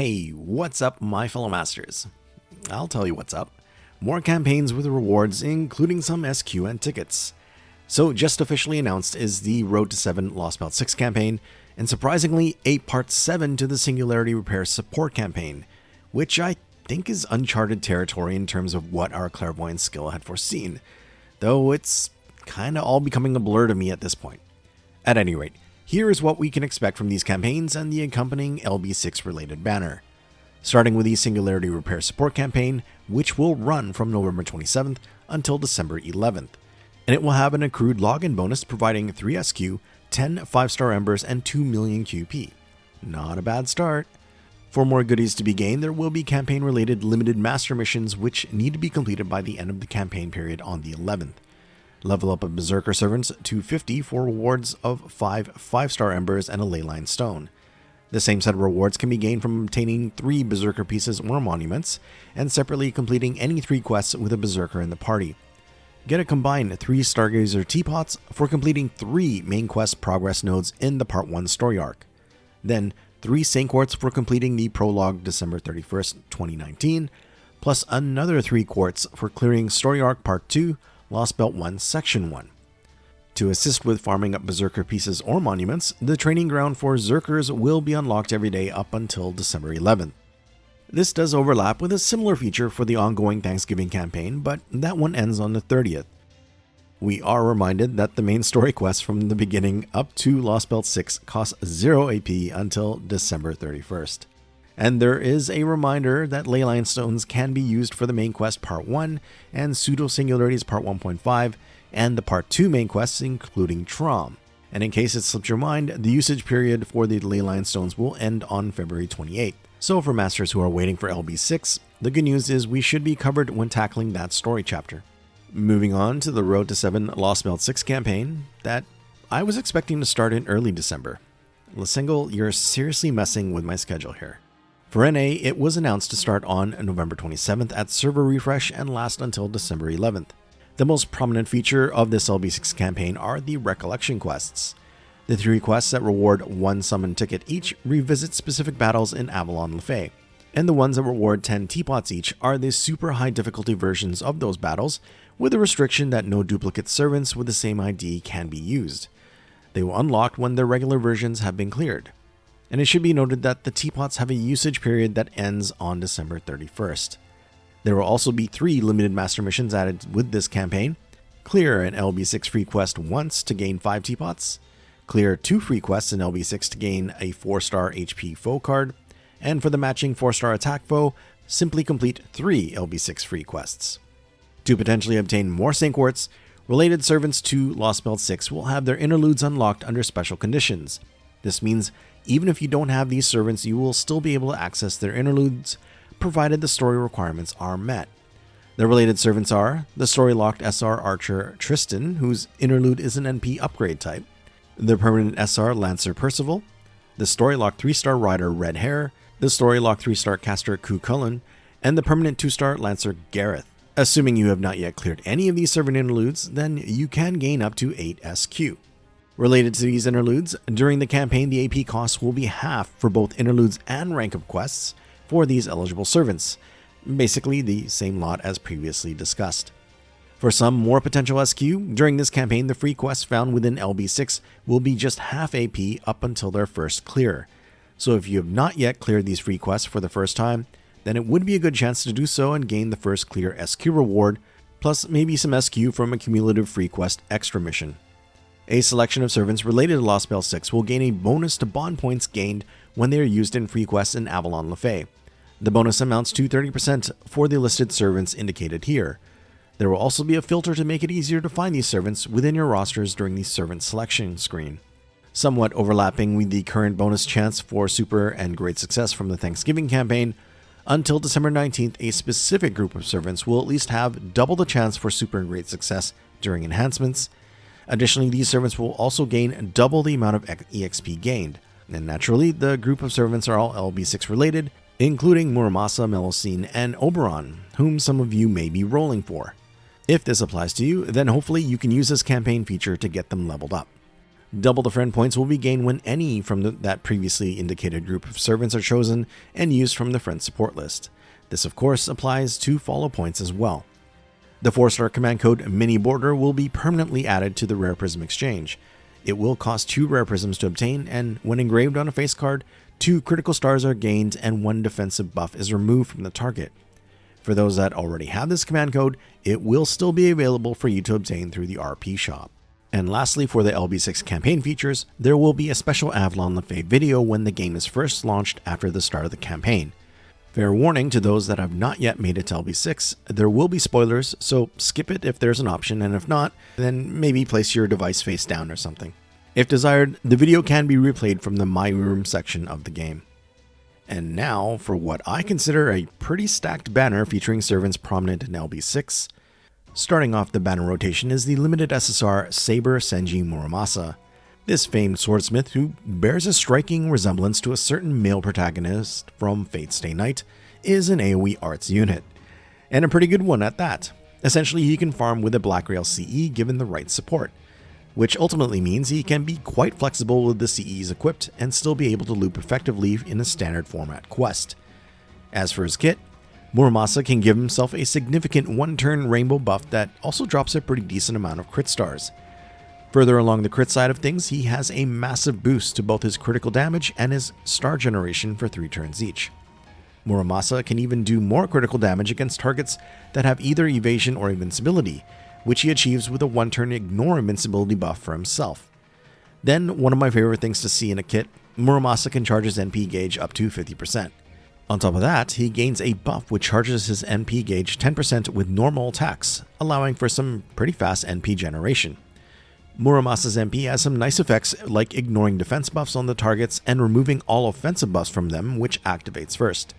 Hey, what's up, my fellow masters? I'll tell you what's up. More campaigns with rewards, including some SQ and tickets. So, just officially announced is the Road to 7 Lostbelt 6 campaign, and surprisingly, a Part 7 to the Singularity Repair Support campaign, which I think is uncharted territory in terms of what our clairvoyant skill had foreseen, though it's kinda all becoming a blur to me at this point. At any rate, here is what we can expect from these campaigns and the accompanying LB6 related banner. Starting with the Singularity Repair Support campaign, which will run from November 27th until December 11th. And it will have an accrued login bonus providing 3 SQ, 10 5-star embers, and 2 million QP. Not a bad start. For more goodies to be gained, there will be campaign-related limited master missions which need to be completed by the end of the campaign period on the 11th. Level up a Berserker Servants to 50 for rewards of 5 5-star embers and a Leyline Stone. The same set of rewards can be gained from obtaining 3 Berserker pieces or monuments, and separately completing any 3 quests with a Berserker in the party. Get a combined 3 Stargazer Teapots for completing 3 main quest progress nodes in the Part 1 story arc. Then 3 Saint Quartz for completing the prologue December 31st, 2019, plus another 3 quartz for clearing story arc Part 2, Lostbelt 1 Section 1. To assist with farming up Berserker pieces or monuments, the training ground for Zerkers will be unlocked every day up until December 11th. This does overlap with a similar feature for the ongoing Thanksgiving campaign, but that one ends on the 30th. We are reminded that the main story quests from the beginning up to Lostbelt 6 cost 0 AP until December 31st. And there is a reminder that Leyline Stones can be used for the main quest Part 1 and Pseudo-Singularities Part 1.5 and the Part 2 main quests including Trom. And in case it slipped your mind, the usage period for the Leyline Stones will end on February 28th. So for masters who are waiting for LB6, the good news is we should be covered when tackling that story chapter. Moving on to the Road to 7 Lostbelt 6 campaign that I was expecting to start in early December. Single, you're seriously messing with my schedule here. For NA, it was announced to start on November 27th at server refresh and last until December 11th. The most prominent feature of this LB6 campaign are the recollection quests. The 3 quests that reward 1 summon ticket each revisit specific battles in Avalon Lefay, and the ones that reward 10 teapots each are the super high difficulty versions of those battles, with the restriction that no duplicate servants with the same ID can be used. They will unlock when their regular versions have been cleared. And it should be noted that the teapots have a usage period that ends on December 31st. There will also be 3 limited master missions added with this campaign. Clear an LB6 free quest once to gain 5 teapots. Clear 2 free quests in LB6 to gain a 4-star HP foe card. And for the matching 4-star attack foe, simply complete 3 LB6 free quests. To potentially obtain more Saint Quartz, related servants to Lostbelt 6 will have their interludes unlocked under special conditions. This means even if you don't have these servants, you will still be able to access their interludes, provided the story requirements are met. The related servants are the story-locked SR Archer Tristan, whose interlude is an NP upgrade type, the permanent SR Lancer Percival, the story-locked 3-star Rider Red Hare, the story-locked 3-star Caster Chulainn, and the permanent 2-star Lancer Gareth. Assuming you have not yet cleared any of these servant interludes, then you can gain up to 8 SQ. Related to these interludes, during the campaign the AP costs will be half for both interludes and rank up quests for these eligible servants, basically the same lot as previously discussed. For some more potential SQ, during this campaign the free quests found within LB6 will be just half AP up until their first clear. So if you have not yet cleared these free quests for the first time, then it would be a good chance to do so and gain the first clear SQ reward, plus maybe some SQ from a cumulative free quest extra mission. A selection of servants related to Lostbelt 6 will gain a bonus to bond points gained when they are used in free quests in Avalon Lefay. The bonus amounts to 30% for the listed servants indicated here. There will also be a filter to make it easier to find these servants within your rosters during the servant selection screen. Somewhat overlapping with the current bonus chance for super and great success from the Thanksgiving campaign, until December 19th, a specific group of servants will at least have double the chance for super and great success during enhancements. Additionally, these servants will also gain double the amount of EXP gained. And naturally, the group of servants are all LB6 related, including Muramasa, Melusine, and Oberon, whom some of you may be rolling for. If this applies to you, then hopefully you can use this campaign feature to get them leveled up. Double the friend points will be gained when any from that previously indicated group of servants are chosen and used from the friend support list. This of course applies to follow points as well. The 4-star command code Mini Border will be permanently added to the Rare Prism exchange. It will cost 2 Rare Prisms to obtain, and when engraved on a face card, 2 critical stars are gained and 1 defensive buff is removed from the target. For those that already have this command code, it will still be available for you to obtain through the RP shop. And lastly, for the LB6 campaign features, there will be a special Avalon Lefebvre video when the game is first launched after the start of the campaign. Fair warning to those that have not yet made it to LB6, there will be spoilers, so skip it if there's an option, and if not, then maybe place your device face down or something. If desired, the video can be replayed from the My Room section of the game. And now for what I consider a pretty stacked banner featuring servants prominent in LB6. Starting off the banner rotation is the limited SSR Saber Senji Muramasa. This famed swordsmith, who bears a striking resemblance to a certain male protagonist from Fate Stay Night, is an AoE arts unit, and a pretty good one at that. Essentially, he can farm with a Black Rail CE given the right support, which ultimately means he can be quite flexible with the CEs equipped and still be able to loop effectively in a standard format quest. As for his kit, Muramasa can give himself a significant 1-turn rainbow buff that also drops a pretty decent amount of crit stars. Further along the crit side of things, he has a massive boost to both his critical damage and his star generation for 3 turns each. Muramasa can even do more critical damage against targets that have either evasion or invincibility, which he achieves with a 1-turn ignore invincibility buff for himself. Then, one of my favorite things to see in a kit, Muramasa can charge his NP gauge up to 50%. On top of that, he gains a buff which charges his NP gauge 10% with normal attacks, allowing for some pretty fast NP generation. Muramasa's NP has some nice effects like ignoring defense buffs on the targets and removing all offensive buffs from them, which activates first.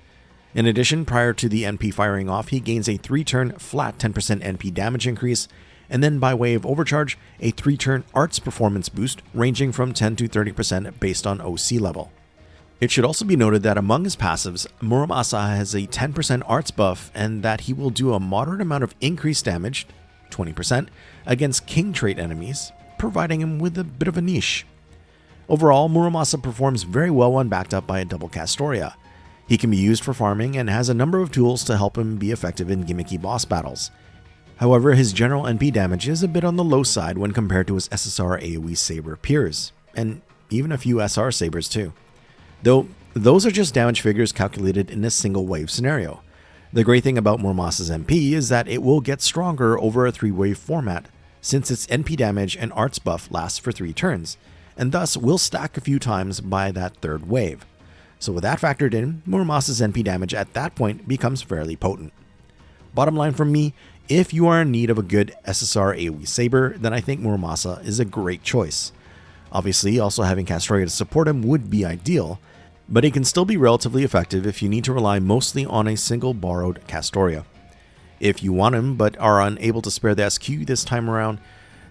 In addition, prior to the NP firing off, he gains a 3-turn flat 10% NP damage increase, and then by way of overcharge, a 3-turn arts performance boost ranging from 10 to 30% based on OC level. It should also be noted that among his passives, Muramasa has a 10% arts buff and that he will do a moderate amount of increased damage, 20%, against king trait enemies, providing him with a bit of a niche. Overall, Muramasa performs very well when backed up by a double Castoria. He can be used for farming and has a number of tools to help him be effective in gimmicky boss battles. However, his general NP damage is a bit on the low side when compared to his SSR AoE Saber peers, and even a few SR Sabers too. Though, those are just damage figures calculated in a single wave scenario. The great thing about Muramasa's NP is that it will get stronger over a 3-wave format, since its NP damage and arts buff lasts for 3 turns, and thus will stack a few times by that 3rd wave. So with that factored in, Muramasa's NP damage at that point becomes fairly potent. Bottom line from me, if you are in need of a good SSR AoE Saber, then I think Muramasa is a great choice. Obviously, also having Castoria to support him would be ideal, but it can still be relatively effective if you need to rely mostly on a single borrowed Castoria. If you want him but are unable to spare the SQ this time around,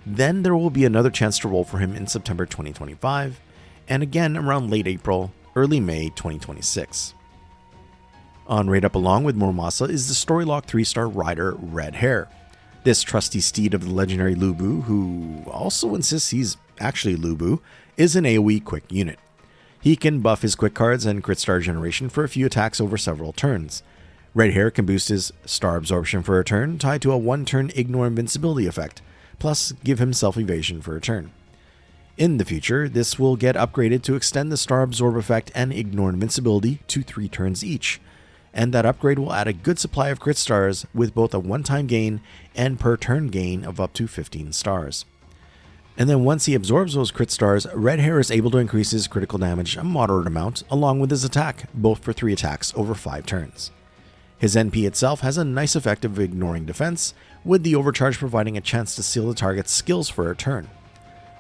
then there will be another chance to roll for him in September 2025, and again around late April, early May 2026. On right up along with Muramasa is the Storylock 3-star rider Red Hare. This trusty steed of the legendary Lubu, who also insists he's actually Lubu, is an AoE quick unit. He can buff his quick cards and crit star generation for a few attacks over several turns. Red Hare can boost his star absorption for a turn, tied to a 1-turn ignore invincibility effect, plus give himself evasion for a turn. In the future, this will get upgraded to extend the star absorb effect and ignore invincibility to 3 turns each, and that upgrade will add a good supply of crit stars with both a one-time gain and per turn gain of up to 15 stars. And then once he absorbs those crit stars, Red Hare is able to increase his critical damage a moderate amount along with his attack, both for 3 attacks over 5 turns. His NP itself has a nice effect of ignoring defense, with the overcharge providing a chance to seal the target's skills for a turn.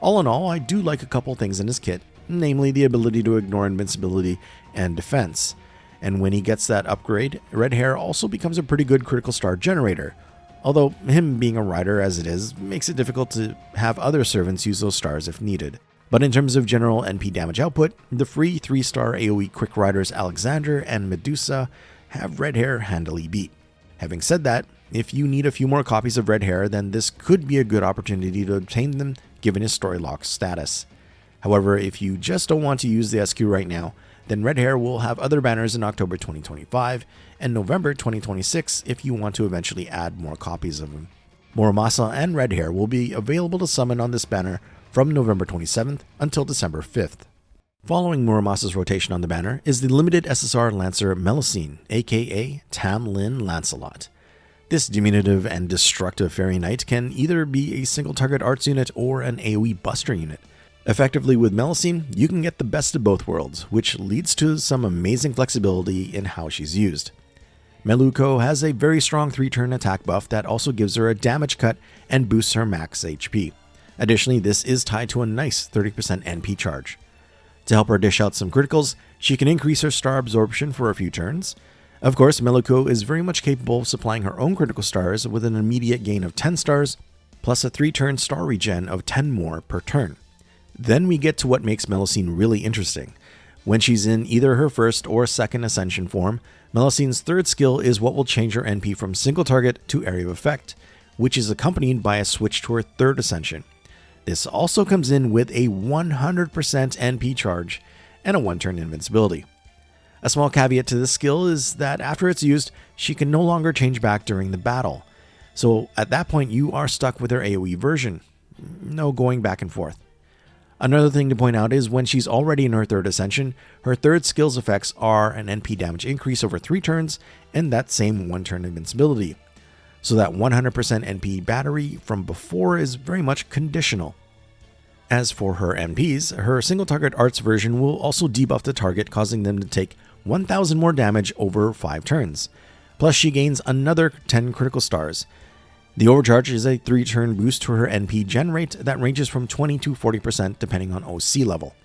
All in all, I do like a couple things in his kit, namely the ability to ignore invincibility and defense. And when he gets that upgrade, Red Hare also becomes a pretty good critical star generator, although him being a rider as it is makes it difficult to have other servants use those stars if needed. But in terms of general NP damage output, the free 3-star AoE quick riders Alexander and Medusa have Red Hare handily beat. Having said that, if you need a few more copies of Red Hare, then this could be a good opportunity to obtain them given his Storylock status. However, if you just don't want to use the SQ right now, then Red Hare will have other banners in October 2025 and November 2026 if you want to eventually add more copies of him. Muramasa and Red Hare will be available to summon on this banner from November 27th until December 5th. Following Muramasa's rotation on the banner is the limited SSR Lancer Melusine, aka Tamlin Lancelot. This diminutive and destructive fairy knight can either be a single target arts unit or an AoE buster unit. Effectively with Melusine, you can get the best of both worlds, which leads to some amazing flexibility in how she's used. Meluko has a very strong 3-turn attack buff that also gives her a damage cut and boosts her max HP. Additionally, this is tied to a nice 30% NP charge. To help her dish out some criticals, she can increase her star absorption for a few turns. Of course, Meluko is very much capable of supplying her own critical stars with an immediate gain of 10 stars, plus a 3-turn star regen of 10 more per turn. Then we get to what makes Melusine really interesting. When she's in either her first or second Ascension form, Melusine's third skill is what will change her NP from single target to area of effect, which is accompanied by a switch to her third Ascension. This also comes in with a 100% NP charge and a 1-turn invincibility. A small caveat to this skill is that after it's used, she can no longer change back during the battle. So at that point you are stuck with her AoE version. No going back and forth. Another thing to point out is when she's already in her third Ascension, her third skill's effects are an NP damage increase over 3 turns and that same 1-turn invincibility. So that 100% NP battery from before is very much conditional. As for her NPs, her single target arts version will also debuff the target, causing them to take 1000 more damage over 5 turns. Plus she gains another 10 critical stars. The overcharge is a 3-turn boost to her NP gen rate that ranges from 20 to 40% depending on OC level.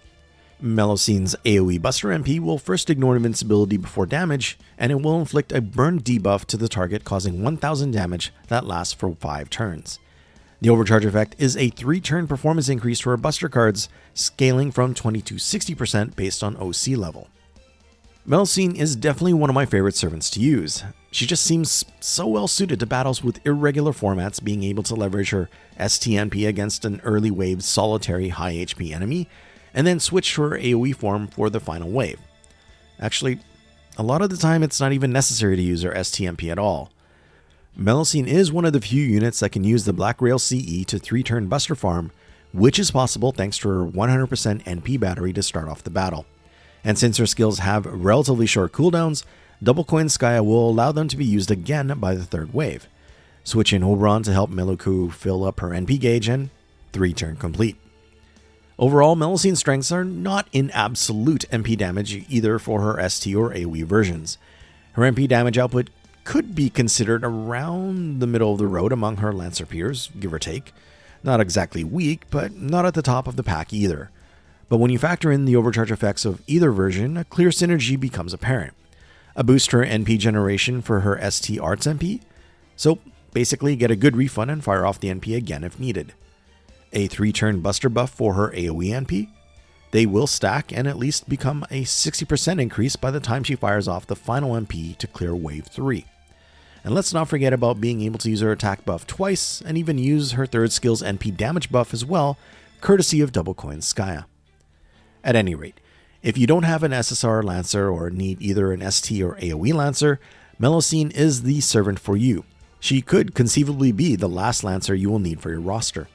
Melusine's AoE Buster NP will first ignore invincibility before damage, and it will inflict a burn debuff to the target causing 1000 damage that lasts for 5 turns. The overcharge effect is a 3-turn performance increase to her Buster cards, scaling from 20 to 60% based on OC level. Melusine is definitely one of my favorite servants to use. She just seems so well suited to battles with irregular formats, being able to leverage her STNP against an early wave solitary high HP enemy, and then switch to her AoE form for the final wave. Actually, a lot of the time it's not even necessary to use her STNP at all. Melusine is one of the few units that can use the Black Rail CE to 3-turn Buster farm, which is possible thanks to her 100% NP battery to start off the battle. And since her skills have relatively short cooldowns, Double Coin Skya will allow them to be used again by the third wave. Switch in Oberon to help Meluko fill up her NP gauge and 3-turn complete. Overall, Melusine's strengths are not in absolute NP damage either for her ST or AoE versions. Her NP damage output could be considered around the middle of the road among her Lancer peers, give or take. Not exactly weak, but not at the top of the pack either. But when you factor in the overcharge effects of either version, a clear synergy becomes apparent. A boost to her NP generation for her ST Arts NP, so basically get a good refund and fire off the NP again if needed. A 3-turn Buster buff for her AoE NP. They will stack and at least become a 60% increase by the time she fires off the final NP to clear Wave 3. And let's not forget about being able to use her attack buff twice and even use her third skill's NP damage buff as well, courtesy of Double Coin Skya. At any rate, if you don't have an SSR Lancer or need either an ST or AoE Lancer, Melusine is the servant for you. She could conceivably be the last Lancer you will need for your roster.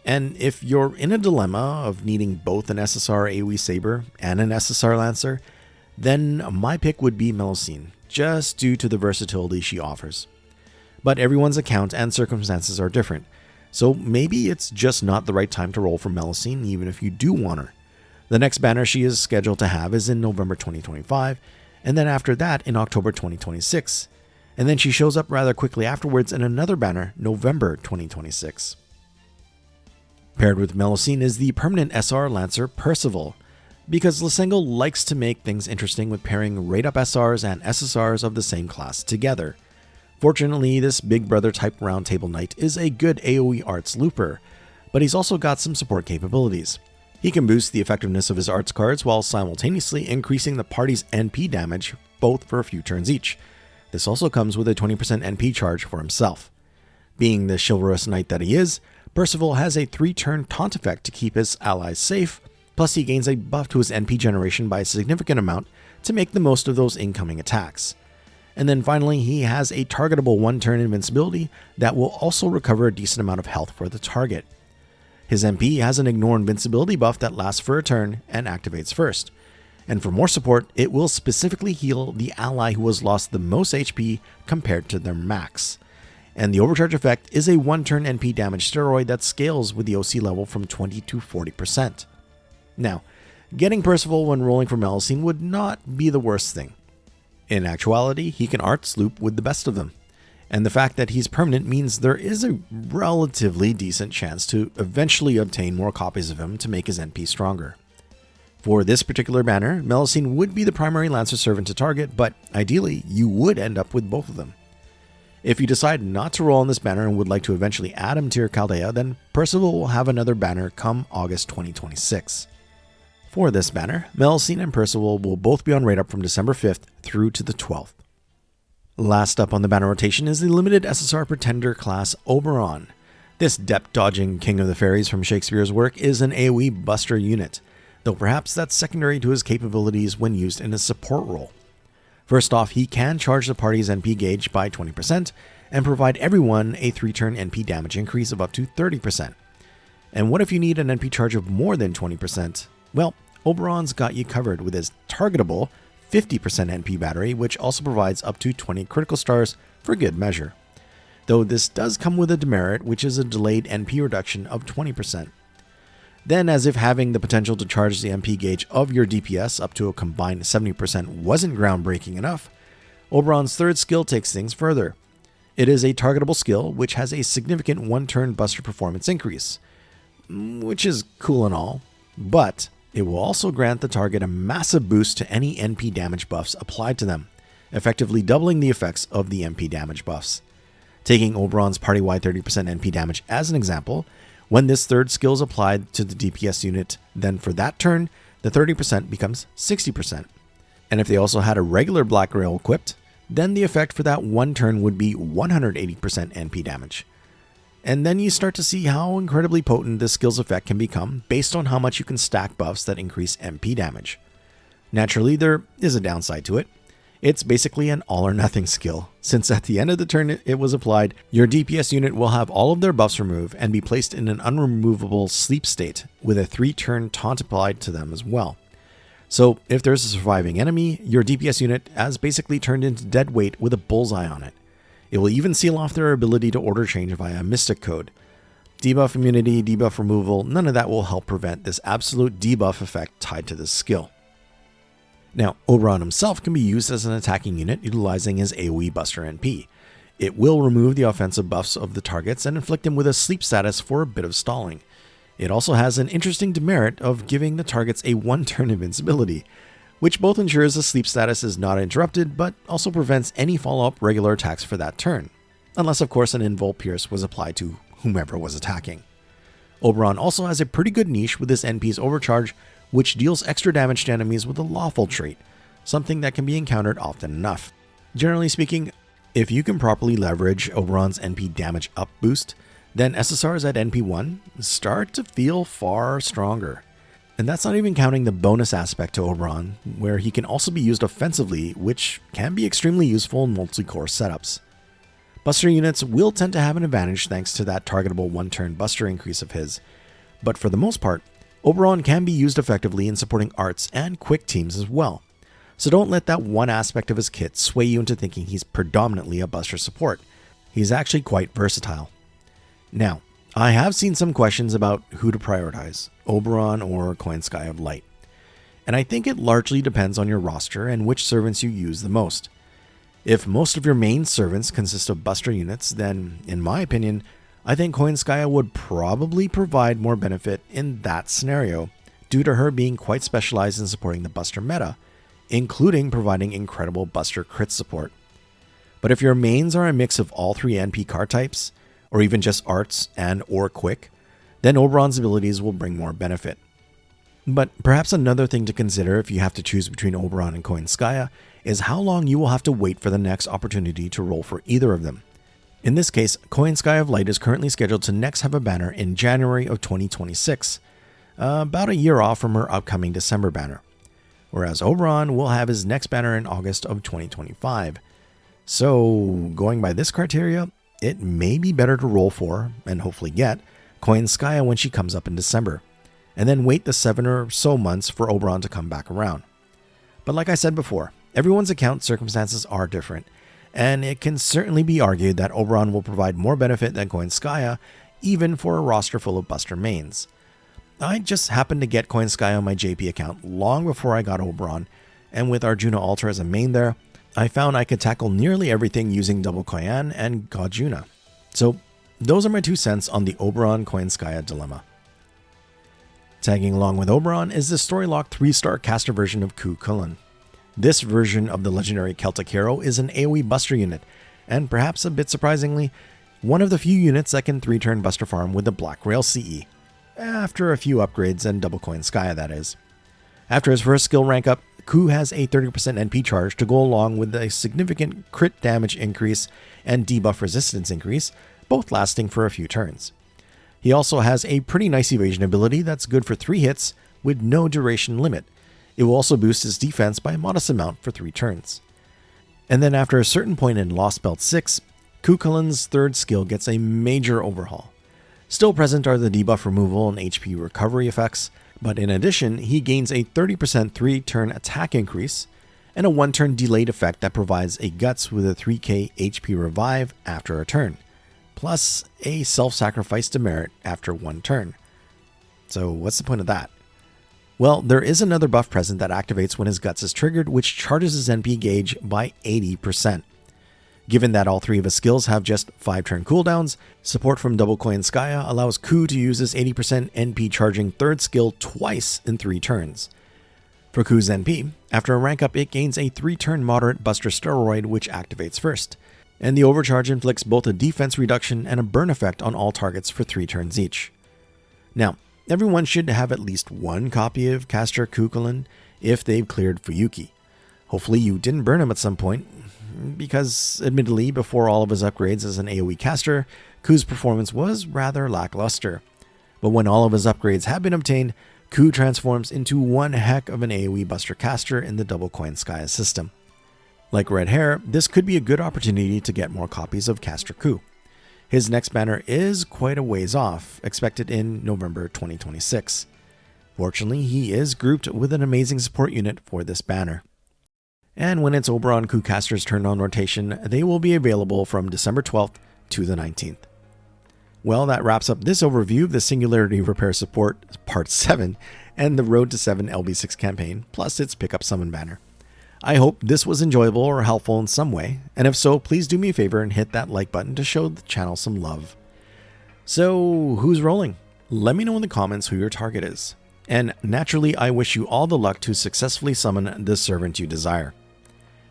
And if you're in a dilemma of needing both an SSR AoE Saber and an SSR Lancer, then my pick would be Melusine, just due to the versatility she offers. But everyone's account and circumstances are different, so maybe it's just not the right time to roll for Melusine even if you do want her. The next banner she is scheduled to have is in November 2025, and then after that in October 2026. And then she shows up rather quickly afterwards in another banner, November 2026. Paired with Melusine is the permanent SR Lancer Percival, because Lysengo likes to make things interesting with pairing rate-up SRs and SSRs of the same class together. Fortunately, this Big Brother type roundtable knight is a good AoE arts looper, but he's also got some support capabilities. He can boost the effectiveness of his arts cards while simultaneously increasing the party's NP damage, both for a few turns each. This also comes with a 20% NP charge for himself. Being the chivalrous knight that he is, Percival has a 3-turn taunt effect to keep his allies safe, Plus, he gains a buff to his NP generation by a significant amount to make the most of those incoming attacks. And then finally, he has a targetable one-turn invincibility that will also recover a decent amount of health for the target. His MP has an ignore invincibility buff that lasts for a turn and activates first. And for more support, it will specifically heal the ally who has lost the most HP compared to their max. And the overcharge effect is a one-turn NP damage steroid that scales with the OC level from 20 to 40%. Now, getting Percival when rolling for Melusine would not be the worst thing. In actuality, he can art sloop with the best of them, and the fact that he's permanent means there is a relatively decent chance to eventually obtain more copies of him to make his NP stronger. For this particular banner, Melusine would be the primary Lancer servant to target, but ideally, you would end up with both of them. If you decide not to roll on this banner and would like to eventually add him to your Chaldea, then Percival will have another banner come August 2026. For this banner, Melusine and Percival will both be on rate up from December 5th through to the 12th. Last up on the banner rotation is the limited SSR Pretender class Oberon. This depth-dodging king of the fairies from Shakespeare's work is an AoE buster unit, though perhaps that's secondary to his capabilities when used in a support role. First off, he can charge the party's NP gauge by 20% and provide everyone a 3-turn NP damage increase of up to 30%. And what if you need an NP charge of more than 20%? Well, Oberon's got you covered with his targetable 50% NP battery, which also provides up to 20 critical stars for good measure. Though this does come with a demerit, which is a delayed NP reduction of 20%. Then, as if having the potential to charge the MP gauge of your DPS up to a combined 70% wasn't groundbreaking enough, Oberon's third skill takes things further. It is a targetable skill which has a significant one-turn buster performance increase, which is cool and all, but it will also grant the target a massive boost to any NP damage buffs applied to them, effectively doubling the effects of the NP damage buffs. Taking Oberon's party-wide 30% NP damage as an example, when this third skill is applied to the DPS unit, then for that turn, the 30% becomes 60%. And if they also had a regular Black Rail equipped, then the effect for that one turn would be 180% NP damage. And then you start to see how incredibly potent this skill's effect can become based on how much you can stack buffs that increase MP damage. Naturally, there is a downside to it. It's basically an all or nothing skill, since at the end of the turn it was applied, your DPS unit will have all of their buffs removed and be placed in an unremovable sleep state with a 3-turn taunt applied to them as well. So if there's a surviving enemy, your DPS unit has basically turned into dead weight with a bullseye on it. It will even seal off their ability to order change via a Mystic Code. Debuff immunity, debuff removal, none of that will help prevent this absolute debuff effect tied to this skill. Now, Oberon himself can be used as an attacking unit utilizing his AoE Buster NP. It will remove the offensive buffs of the targets and inflict them with a sleep status for a bit of stalling. It also has an interesting demerit of giving the targets a one-turn invincibility, which both ensures the sleep status is not interrupted, but also prevents any follow-up regular attacks for that turn, unless of course an Invul Pierce was applied to whomever was attacking. Oberon also has a pretty good niche with his NP's Overcharge, which deals extra damage to enemies with a lawful trait, something that can be encountered often enough. Generally speaking, if you can properly leverage Oberon's NP damage up boost, then SSRs at NP1 start to feel far stronger. And that's not even counting the bonus aspect to Oberon, where he can also be used offensively, which can be extremely useful in multi-core setups. Buster units will tend to have an advantage thanks to that targetable one-turn buster increase of his, but for the most part, Oberon can be used effectively in supporting arts and quick teams as well, so don't let that one aspect of his kit sway you into thinking he's predominantly a buster support. He's actually quite versatile. Now, I have seen some questions about who to prioritize, Oberon or Chulainn Sky of Light, and I think it largely depends on your roster and which servants you use the most. If most of your main servants consist of buster units, then, in my opinion, I think Chulainn Sky would probably provide more benefit in that scenario, due to her being quite specialized in supporting the buster meta, including providing incredible buster crit support. But if your mains are a mix of all three NP card types, or even just arts and or quick, then Oberon's abilities will bring more benefit. But perhaps another thing to consider if you have to choose between Oberon and Chulainn Sky is how long you will have to wait for the next opportunity to roll for either of them. In this case, Chulainn Sky of Light is currently scheduled to next have a banner in January of 2026. about a year off from her upcoming December banner, whereas Oberon will have his next banner in August of 2025. So, going by this criteria, it may be better to roll for, and hopefully get, Koyanskaya when she comes up in December, and then wait the 7 or so months for Oberon to come back around. But like I said before, everyone's account circumstances are different, and it can certainly be argued that Oberon will provide more benefit than Koyanskaya, even for a roster full of Buster mains. I just happened to get Koyanskaya on my JP account long before I got Oberon, and with Arjuna Altar as a main there, I found I could tackle nearly everything using double Chulainn and Gajuna. So those are my 2 cents on the Oberon Koyanskaya dilemma. Tagging along with Oberon is the story-locked 3-star caster version of Chulainn. This version of the legendary Celtic hero is an AoE buster unit, and perhaps a bit surprisingly, one of the few units that can 3-turn buster farm with the Black Rail CE. After a few upgrades and double Koyanskaya, that is. After his first skill rank up, Ku has a 30% NP charge to go along with a significant crit damage increase and debuff resistance increase, both lasting for a few turns. He also has a pretty nice evasion ability that's good for 3 hits with no duration limit. It will also boost his defense by a modest amount for 3 turns. And then after a certain point in Lostbelt 6, Chulainn's 3rd skill gets a major overhaul. Still present are the debuff removal and HP recovery effects, but in addition, he gains a 30% 3-turn attack increase and a 1-turn delayed effect that provides a Guts with a 3k HP revive after a turn, plus a self-sacrifice demerit after 1 turn. So what's the point of that? Well, there is another buff present that activates when his Guts is triggered, which charges his NP gauge by 80%. Given that all 3 of his skills have just 5-turn cooldowns, support from double Koyanskaya allows Ku to use his 80% NP charging 3rd skill twice in 3 turns. For Ku's NP, after a rank up it gains a 3-turn moderate buster steroid which activates first, and the overcharge inflicts both a defense reduction and a burn effect on all targets for 3 turns each. Now, everyone should have at least 1 copy of Caster Chulainn if they've cleared Fuyuki. Hopefully you didn't burn him at some point, because admittedly before all of his upgrades as an AoE caster, Ku's performance was rather lackluster. But when all of his upgrades have been obtained, Ku transforms into one heck of an AoE buster caster in the double Koyanskaya system. Like Red Hare, this could be a good opportunity to get more copies of Caster Ku. His next banner is quite a ways off, expected in November 2026. Fortunately, he is grouped with an amazing support unit for this banner. And when it's Oberon Ku casters turn on rotation, they will be available from December 12th to the 19th. Well, that wraps up this overview of the Singularity Repair Support Part 7 and the Road to 7 LB6 campaign, plus its Pickup Summon banner. I hope this was enjoyable or helpful in some way, and if so, please do me a favor and hit that like button to show the channel some love. So, who's rolling? Let me know in the comments who your target is. And naturally, I wish you all the luck to successfully summon the servant you desire.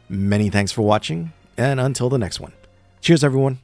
Many thanks for watching, and until the next one. Cheers, everyone.